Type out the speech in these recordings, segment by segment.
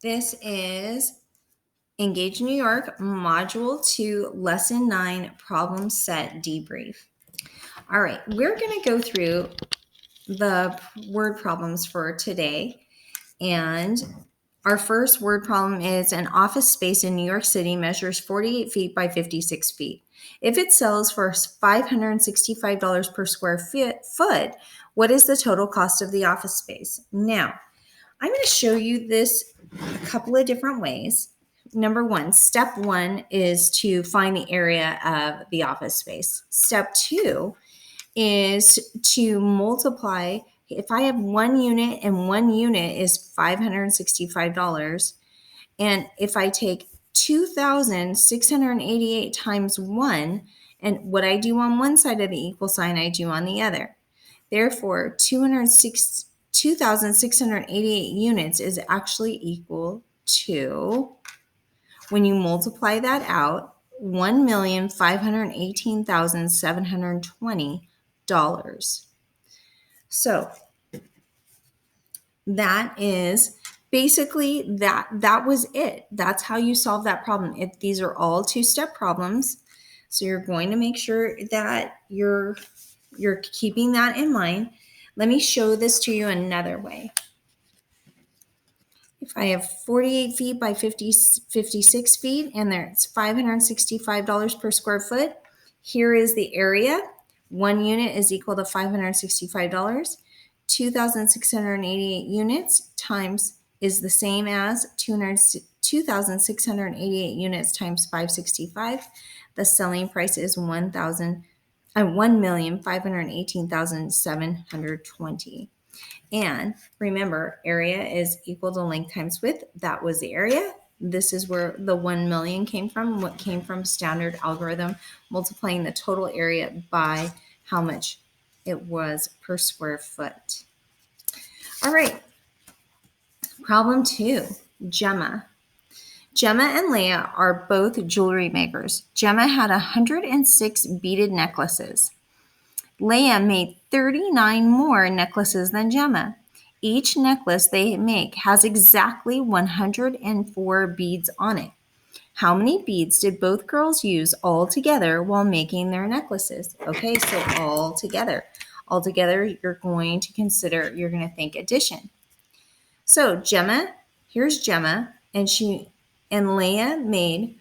This is Engage New York, Module 2, Lesson 9, Problem Set Debrief. All right, we're going to go through the word problems for today. And our first word problem is an office space in New York City measures 48 feet by 56 feet. If it sells for $565 per square foot, what is the total cost of the office space? Now, I'm going to show you this a couple of different ways. Number one, step one is to find the area of the office space. Step two is to multiply. If I have one unit and one unit is $565, and if I take 2,688 times 1, and what I do on one side of the equal sign, I do on the other. Therefore, 2,688 units is actually equal to, when you multiply that out, $1,518,720. So that is basically that was it. That's how you solve that problem. These are all two-step problems. So you're going to make sure that you're keeping that in mind. Let me show this to you another way. If I have 48 feet by 56 feet and there's $565 per square foot, here is the area. One unit is equal to $565. 2,688 units times is the same as 2,688 units times 565. The selling price is $1,518,720. And remember, area is equal to length times width. That was the area. This is where the 1 million came from. What came from standard algorithm, multiplying the total area by how much it was per square foot. All right. Problem 2, Gemma. Gemma and Leah are both jewelry makers. Gemma had 106 beaded necklaces. Leah made 39 more necklaces than Gemma. Each necklace they make has exactly 104 beads on it. How many beads did both girls use all together while making their necklaces? Okay, so all together. All together, you're going to think addition. So here's Gemma, and Leah made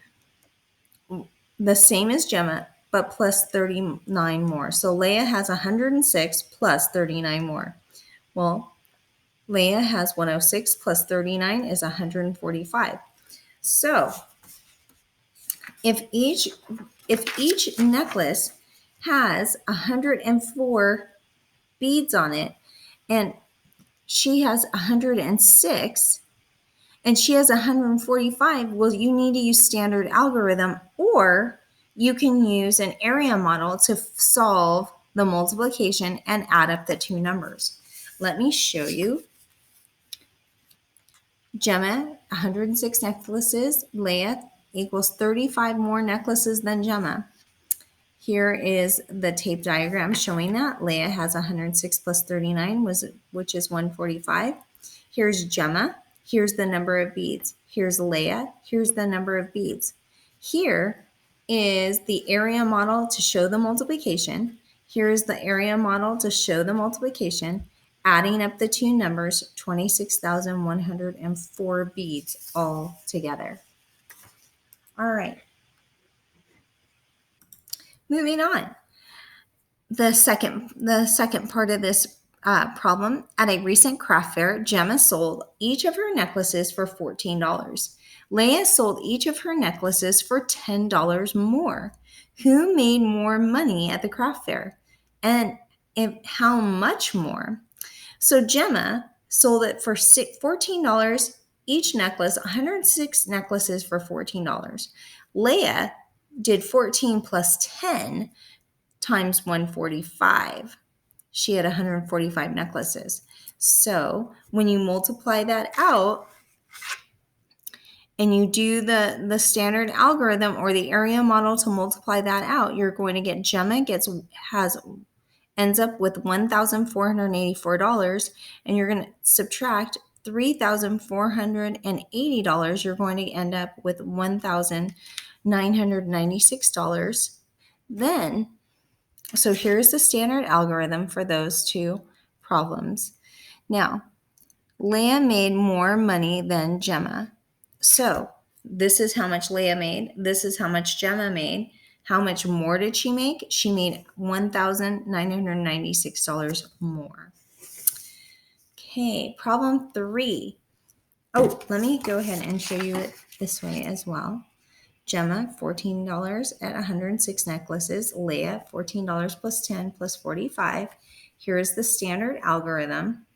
the same as Gemma, but plus 39 more. So Leah has 106 plus 39 more. Well, Leah has 106 plus 39 is 145. So if each necklace has 104 beads on it, and she has 106, and she has 145, well, you need to use standard algorithm, or you can use an area model to solve the multiplication and add up the two numbers. Let me show you. Gemma, 106 necklaces. Leah equals 35 more necklaces than Gemma. Here is the tape diagram showing that. Leah has 106 plus 39, which is 145. Here's Gemma. Here's the number of beads. Here's Leah. Here's the number of beads. Here is the area model to show the multiplication. Here's the area model to show the multiplication. Adding up the two numbers, 26,104 beads all together. All right. Moving on. The second part of this problem, at a recent craft fair, Gemma sold each of her necklaces for $14. Leah sold each of her necklaces for $10 more. Who made more money at the craft fair? And how much more? So Gemma sold it for $14 each necklace, 106 necklaces for $14. Leah did 14 plus 10 times 145. She had 145 necklaces. So when you multiply that out and you do the standard algorithm or the area model to multiply that out, you're going to get Gemma ends up with $1,484, and you're going to subtract $3,480, you're going to end up with $1,996. Then, so here's the standard algorithm for those two problems. Now, Leah made more money than Gemma. So this is how much Leah made. This is how much Gemma made. How much more did she make? She made $1,996 more. Okay, problem 3. Oh, let me go ahead and show you it this way as well. Gemma, $14 at 106 necklaces. Leah, $14 plus 10 plus 45. Here's the standard algorithm.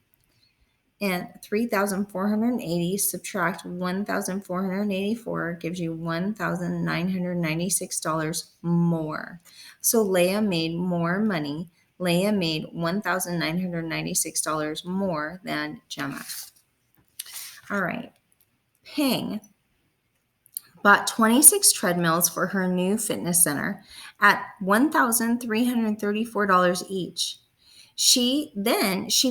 And 3,480 subtract 1,484 gives you $1,996 more. So Leah made more money. Leah made $1,996 more than Gemma. All right. Ping bought 26 treadmills for her new fitness center at $1,334 each. She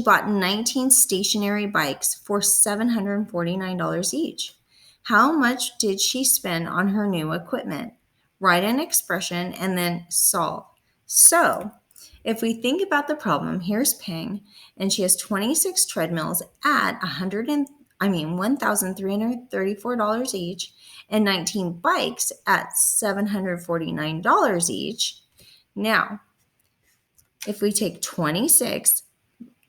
bought 19 stationary bikes for $749 each. How much did she spend on her new equipment? Write an expression and then solve. So, if we think about the problem, here's Ping, and she has 26 treadmills at $1,334 each, and 19 bikes at $749 each. Now, if we take 26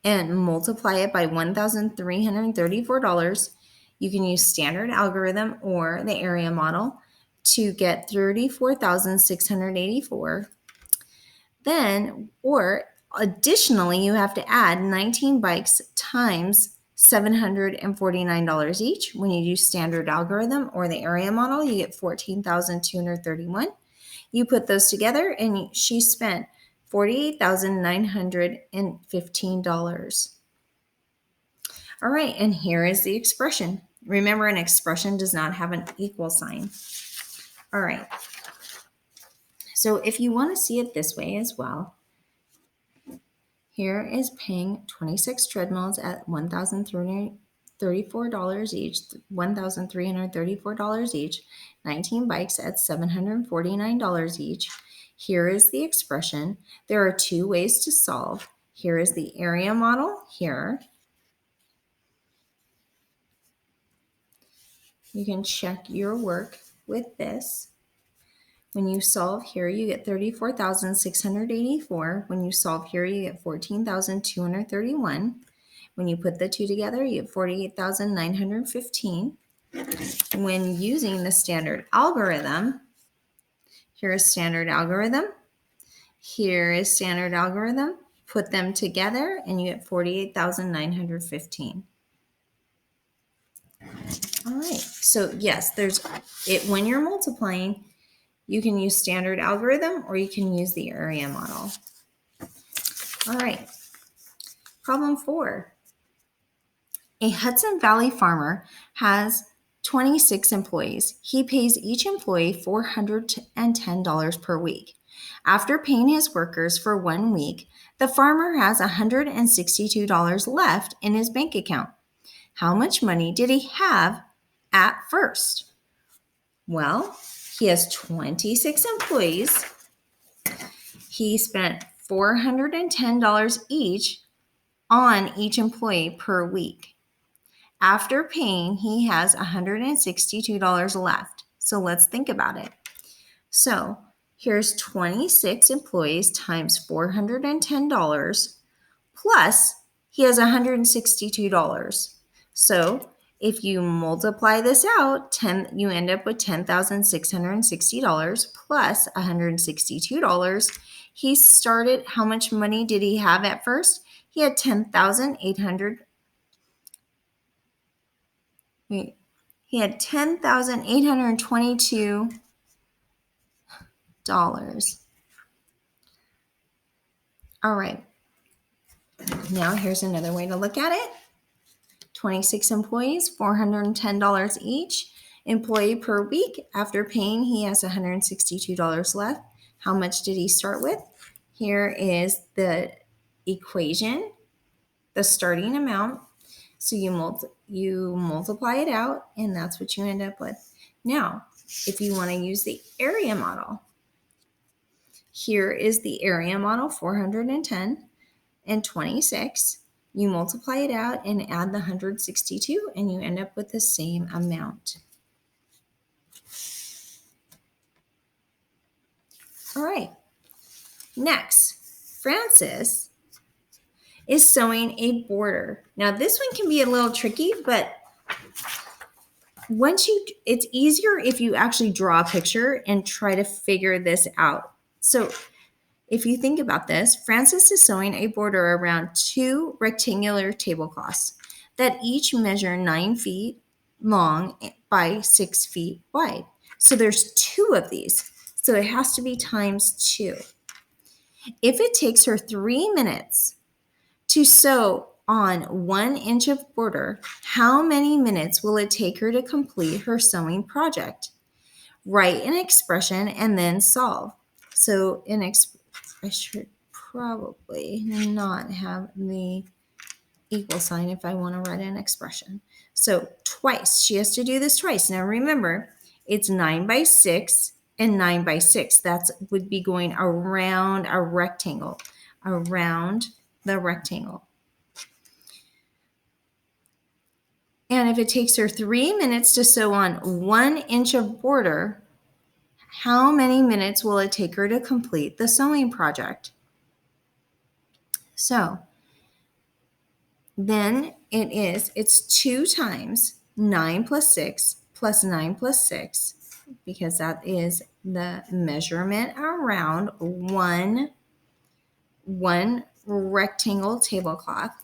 and multiply it by $1,334, you can use standard algorithm or the area model to get 34,684. Then, or additionally, you have to add 19 bikes times $749 each. When you use standard algorithm or the area model, you get 14,231. You put those together and she spent $48,915. All right, and here is the expression. Remember, an expression does not have an equal sign. All right. So if you want to see it this way as well, here is paying 26 treadmills at $1,334 each, $1,334 each, 19 bikes at $749 each. Here is the expression. There are two ways to solve. Here is the area model here. You can check your work with this. When you solve here, you get 34,684. When you solve here, you get 14,231. When you put the two together, you get 48,915. When using the standard algorithm, here is standard algorithm. Here is standard algorithm. Put them together and you get 48,915. All right. So yes, there's it when you're multiplying, you can use standard algorithm or you can use the area model. All right. Problem 4. A Hudson Valley farmer has 26 employees. He pays each employee $410 per week. After paying his workers for 1 week, the farmer has $162 left in his bank account. How much money did he have at first? Well, he has 26 employees. He spent $410 each on each employee per week. After paying, he has $162 left. So let's think about it. So here's 26 employees times $410 plus he has $162. So if you multiply this out, you end up with $10,660 plus $162. He started, how much money did he have at first? He had $10,822. All right. Now here's another way to look at it. 26 employees, $410 each. Employee per week. After paying, he has $162 left. How much did he start with? Here is the equation, the starting amount. So you multiply it out, and that's what you end up with. Now, if you want to use the area model, here is the area model, 410 and 26. You multiply it out and add the 162, and you end up with the same amount. All right. Next, Francis is sewing a border. Now, this one can be a little tricky, but it's easier if you actually draw a picture and try to figure this out. So if you think about this, Francis is sewing a border around 2 rectangular tablecloths that each measure 9 feet long by 6 feet wide. So there's 2 of these. So it has to be times 2. If it takes her 3 minutes to sew on 1 inch of border, how many minutes will it take her to complete her sewing project? Write an expression and then solve. So I should probably not have the equal sign if I want to write an expression. So twice, she has to do this twice. Now remember, it's 9 by 6 and 9 by 6. That would be going around a rectangle, around the rectangle. And if it takes her 3 minutes to sew on 1 inch of border, how many minutes will it take her to complete the sewing project? So then it's 2 times 9 plus 6 plus 9 plus 6, because that is the measurement around one rectangle tablecloth.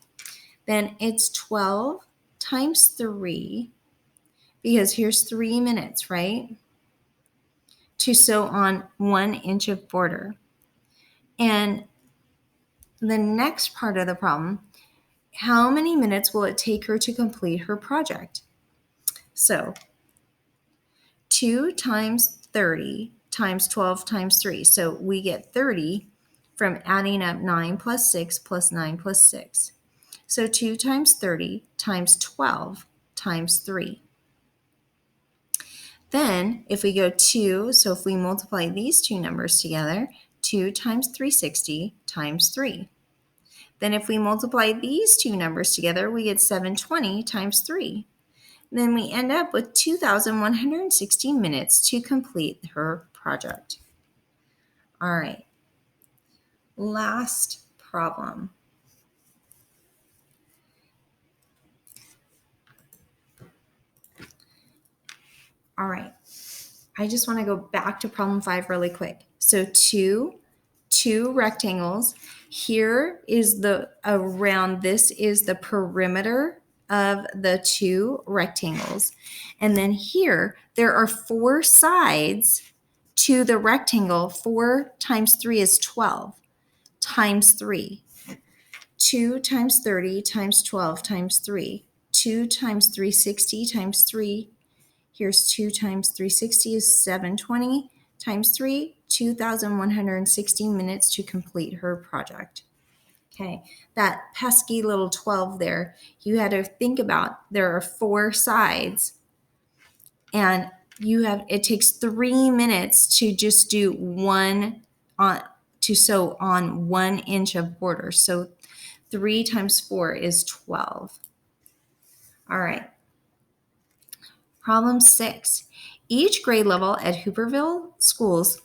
Then it's 12 times 3, because here's 3 minutes, right? To sew on 1 inch of border. And the next part of the problem, how many minutes will it take her to complete her project? So 2 times 30 times 12 times 3. So we get 30 from adding up 9 plus 6 plus 9 plus 6. So 2 times 30 times 12 times 3. Then if we go 2, so if we multiply these two numbers together, 2 times 360 times 3. Then if we multiply these two numbers together, we get 720 times 3. Then we end up with 2,160 minutes to complete her project. All right, last problem. All right, I just want to go back to problem 5 really quick. So two rectangles. Here is this is the perimeter of the 2 rectangles. And then here, there are 4 sides to the rectangle. 4 times 3 is 12 times 3. 2 times 30 times 12 times 3. 2 times 360 times 3. Here's 2 times 360 is 720 times 3, 2,160 minutes to complete her project. Okay, that pesky little 12 there, you had to think about there are 4 sides, and it takes 3 minutes to just do to sew on 1 inch of border. So 3 times 4 is 12. All right. Problem 6. Each grade level at Hooperville schools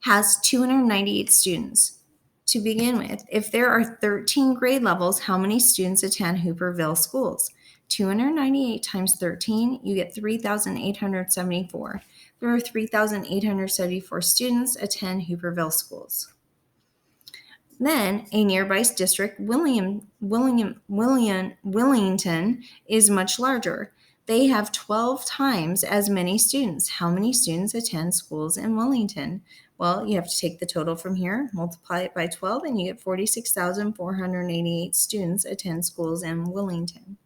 has 298 students. To begin with, if there are 13 grade levels, how many students attend Hooperville schools? 298 times 13, you get 3,874. There are 3,874 students attend Hooperville schools. Then a nearby district, Wellington, is much larger. They have 12 times as many students. How many students attend schools in Wellington? Well, you have to take the total from here, multiply it by 12, and you get 46,488 students attend schools in Wellington.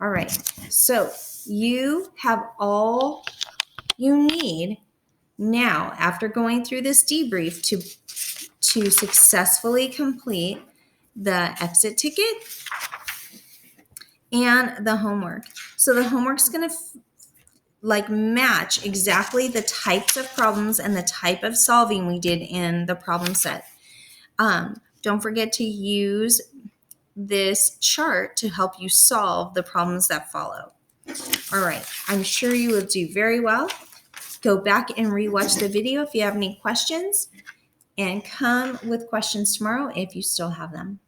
All right, so you have all you need now, after going through this debrief, to successfully complete the exit ticket and the homework. So the homework's going to like match exactly the types of problems and the type of solving we did in the problem set. Don't forget to use this chart to help you solve the problems that follow. All right, I'm sure you will do very well. Go back and rewatch the video if you have any questions, and come with questions tomorrow if you still have them.